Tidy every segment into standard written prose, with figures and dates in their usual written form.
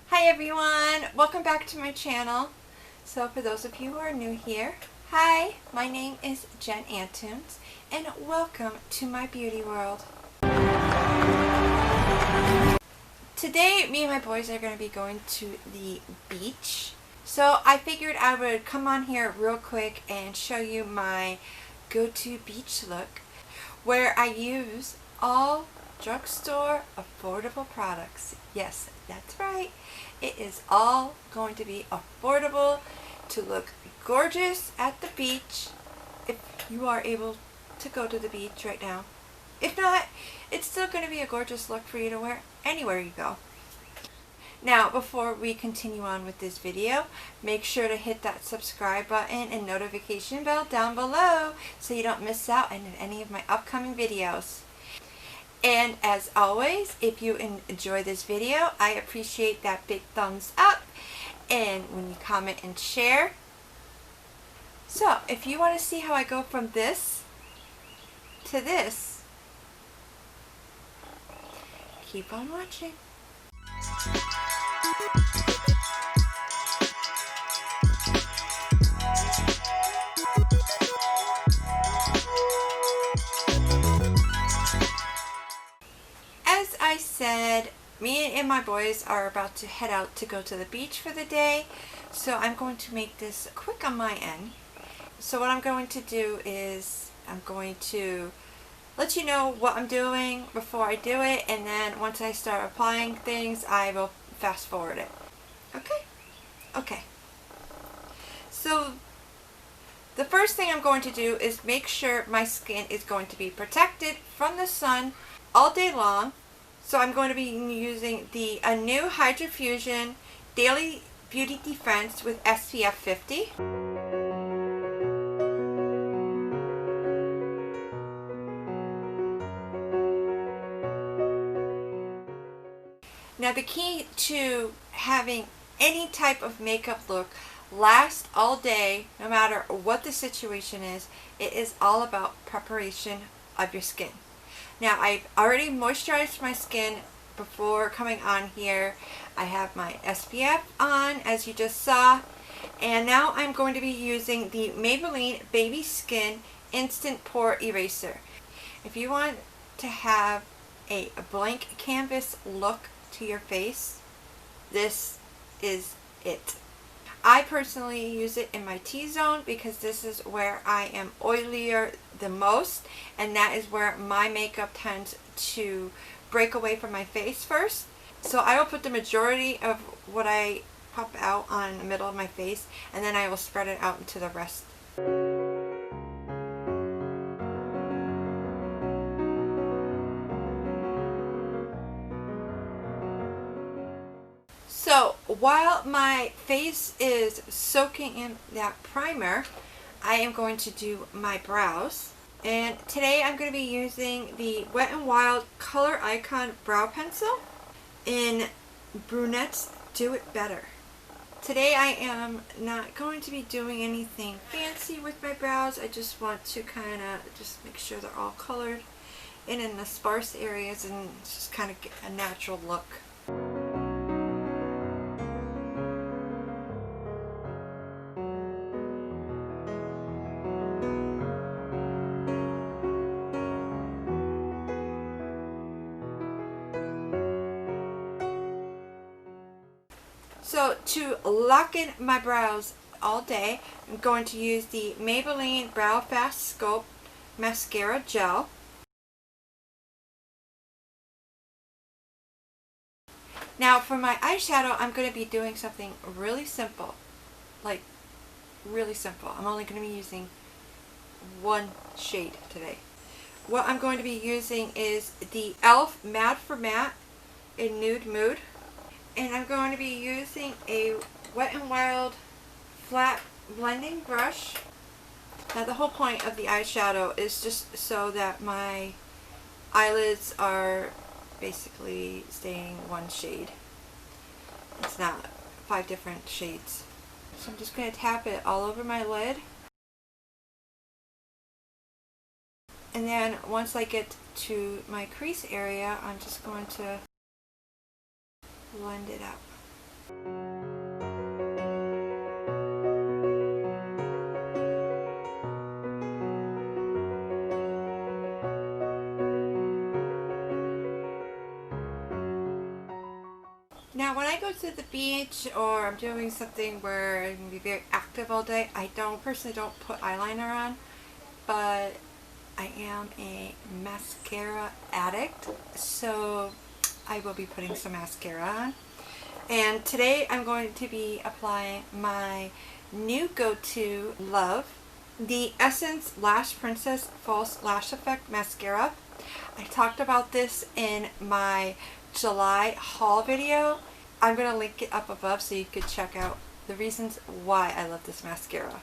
Hi everyone, welcome back to my channel. So for those of you who are new here, hi, my name is Jen Antunes and welcome to my beauty world. Today me and my boys are going to be going to the beach. So I figured I would come on here real quick and show you my go-to beach look where I use all drugstore affordable products. Yes, that's right. It is all going to be affordable to look gorgeous at the beach if you are able to go to the beach right now. If not, it's still going to be a gorgeous look for you to wear anywhere you go. Now, before we continue on with this video, make sure to hit that subscribe button and notification bell down below so you don't miss out on any of my upcoming videos. And as always, if you enjoy this video, I appreciate that big thumbs up and when you comment and share. So, if you want to see how I go from this to this, keep on watching. As I said, me and my boys are about to head out to go to the beach for the day, so I'm going to make this quick on my end. So what I'm going to do is I'm going to let you know what I'm doing before I do it, and then once I start applying things, I will fast forward it. Okay? Okay. So the first thing I'm going to do is make sure my skin is going to be protected from the sun all day long. So I'm going to be using the new Hydra Fusion Daily Beauty Defense with SPF 50. Now the key to having any type of makeup look last all day, no matter what the situation is, it is all about preparation of your skin. Now I've already moisturized my skin before coming on here. I have my SPF on, as you just saw, and now I'm going to be using the Maybelline Baby Skin Instant Pore Eraser. If you want to have a blank canvas look to your face, this is it. I personally use it in my T-zone because this is where I am oilier the most, and that is where my makeup tends to break away from my face first. So I will put the majority of what I pop out on the middle of my face, and then I will spread it out into the rest. So while my face is soaking in that primer, I am going to do my brows. And today I'm going to be using the Wet n Wild Color Icon Brow Pencil in Brunette's Do It Better. Today I am not going to be doing anything fancy with my brows. I just want to kind of just make sure they're all colored and in the sparse areas and just kind of get a natural look. So to lock in my brows all day, I'm going to use the Maybelline Brow Fast Sculpt Mascara Gel. Now for my eyeshadow, I'm going to be doing something really simple. Like, really simple. I'm only going to be using one shade today. What I'm going to be using is the e.l.f. Matte for Matte in Nude Mood. And I'm going to be using a Wet n Wild flat blending brush. Now the whole point of the eyeshadow is just so that my eyelids are basically staying one shade. It's not 5 different shades. So I'm just going to tap it all over my lid. And then once I get to my crease area, I'm just going to blend it out. Now when I go to the beach or I'm doing something where I'm going to be very active all day, I personally don't put eyeliner on, but I am a mascara addict, so I will be putting some mascara on. And today I'm going to be applying my new go-to love, the Essence Lash Princess False Lash Effect Mascara. I talked about this in my July haul video. I'm going to link it up above so you could check out the reasons why I love this mascara.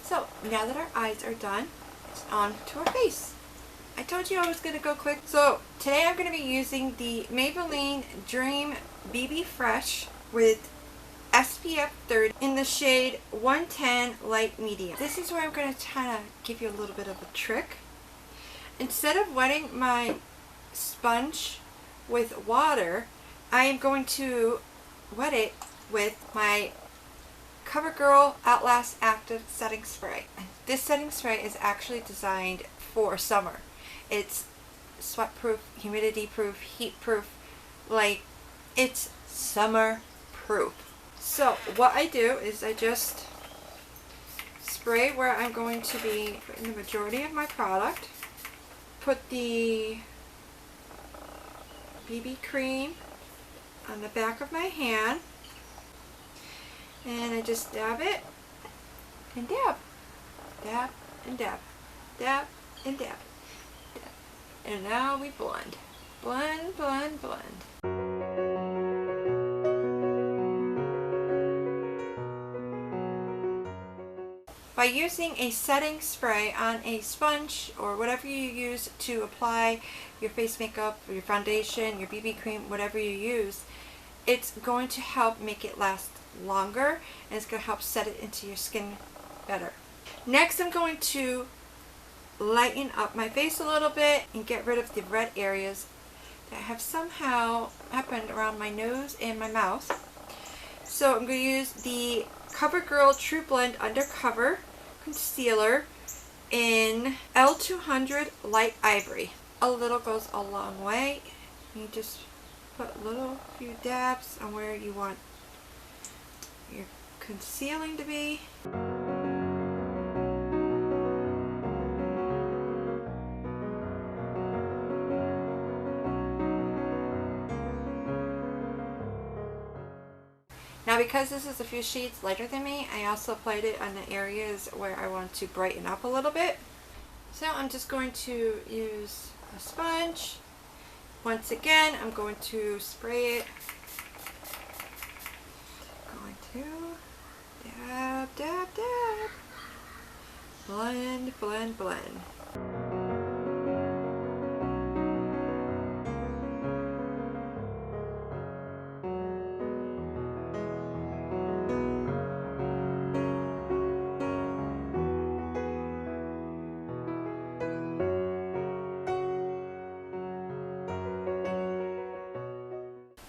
So now that our eyes are done, it's on to our face. I told you I was going to go quick. So today I'm going to be using the Maybelline Dream BB Fresh with SPF 30 in the shade 110 Light Medium. This is where I'm going to kind of give you a little bit of a trick. Instead of wetting my sponge with water, I am going to wet it with my CoverGirl Outlast Active Setting Spray. This setting spray is actually designed for summer. It's sweat proof, humidity proof, heat proof, like it's summer proof. So what I do is I just spray where I'm going to be putting the majority of my product. Put the BB cream on the back of my hand. And I just dab it and dab. Dab and dab. Dab and dab. Dab. And now we blend. Blend, blend, blend. By using a setting spray on a sponge or whatever you use to apply your face makeup, or your foundation, your BB cream, whatever you use, it's going to help make it last longer and it's going to help set it into your skin better. Next, I'm going to lighten up my face a little bit and get rid of the red areas that have somehow happened around my nose and my mouth. So I'm going to use the CoverGirl True Blend Undercover Concealer in L200 Light Ivory. A little goes a long way. You just put a little few dabs on where you want your concealing to be. Now because this is a few shades lighter than me, I also applied it on the areas where I want to brighten up a little bit. So I'm just going to use a sponge. Once again, I'm going to spray it. Going to dab, dab, dab. Blend, blend, blend.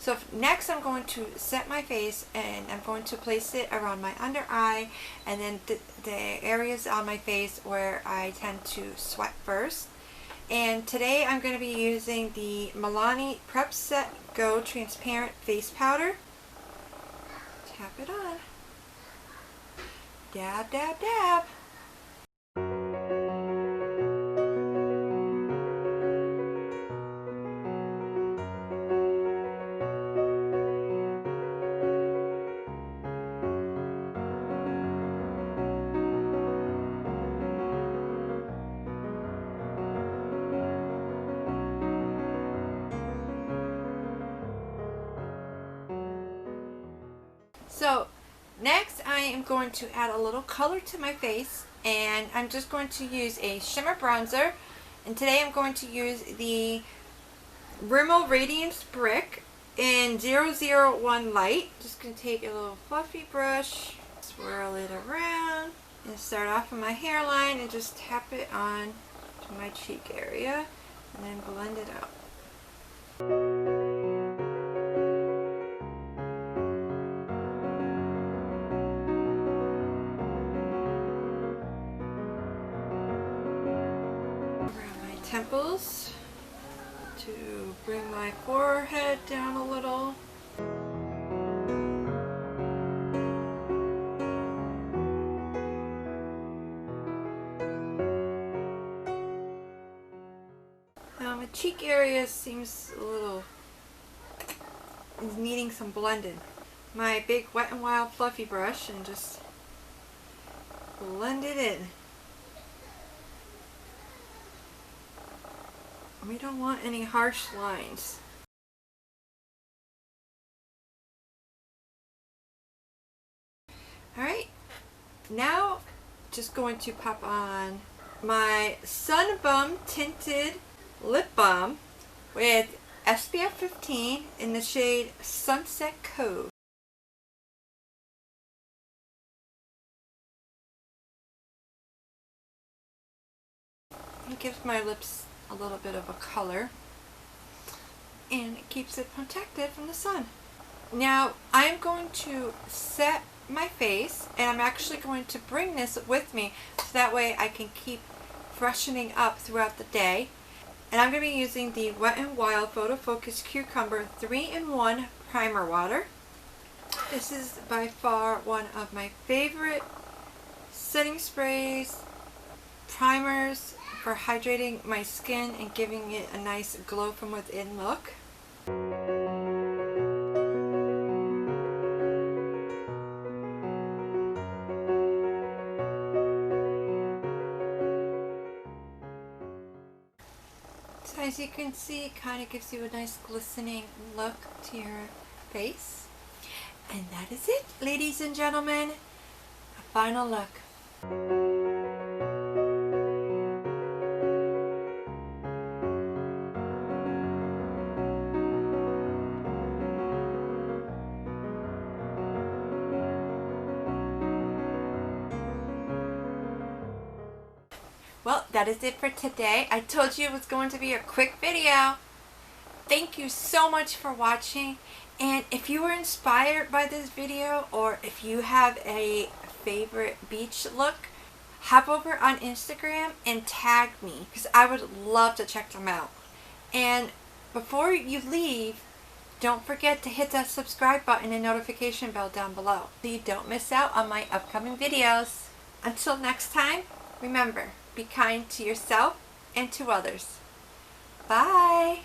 So next I'm going to set my face and I'm going to place it around my under eye and then the areas on my face where I tend to sweat first. And today I'm going to be using the Milani Prep Set Go Transparent Face Powder. Tap it on. Dab, dab, dab. So next I am going to add a little color to my face and I'm just going to use a shimmer bronzer, and today I'm going to use the Rimmel Radiance Brick in 001 Light. Just going to take a little fluffy brush, swirl it around, and start off on my hairline and just tap it on to my cheek area and then blend it out. Around my temples to bring my forehead down a little. Now my cheek area seems a little is needing some blending. My big Wet n Wild fluffy brush and just blend it in. We don't want any harsh lines. Alright, now just going to pop on my Sun Bum Tinted Lip Balm with SPF 15 in the shade Sunset Cove. It gives my lips a little bit of a color and it keeps it protected from the sun. Now I'm going to set my face, and I'm actually going to bring this with me so that way I can keep freshening up throughout the day. And I'm going to be using the Wet n Wild Photo Focus Cucumber 3-in-1 Primer Water. This is by far one of my favorite setting sprays, primers for hydrating my skin and giving it a nice glow from within look. So as you can see, it kind of gives you a nice glistening look to your face. And that is it, ladies and gentlemen. A final look. Well, that is it for today. I told you it was going to be a quick video. Thank you so much for watching. And if you were inspired by this video, or if you have a favorite beach look, hop over on Instagram and tag me, because I would love to check them out. And before you leave, don't forget to hit that subscribe button and notification bell down below so you don't miss out on my upcoming videos. Until next time, remember, be kind to yourself and to others. Bye!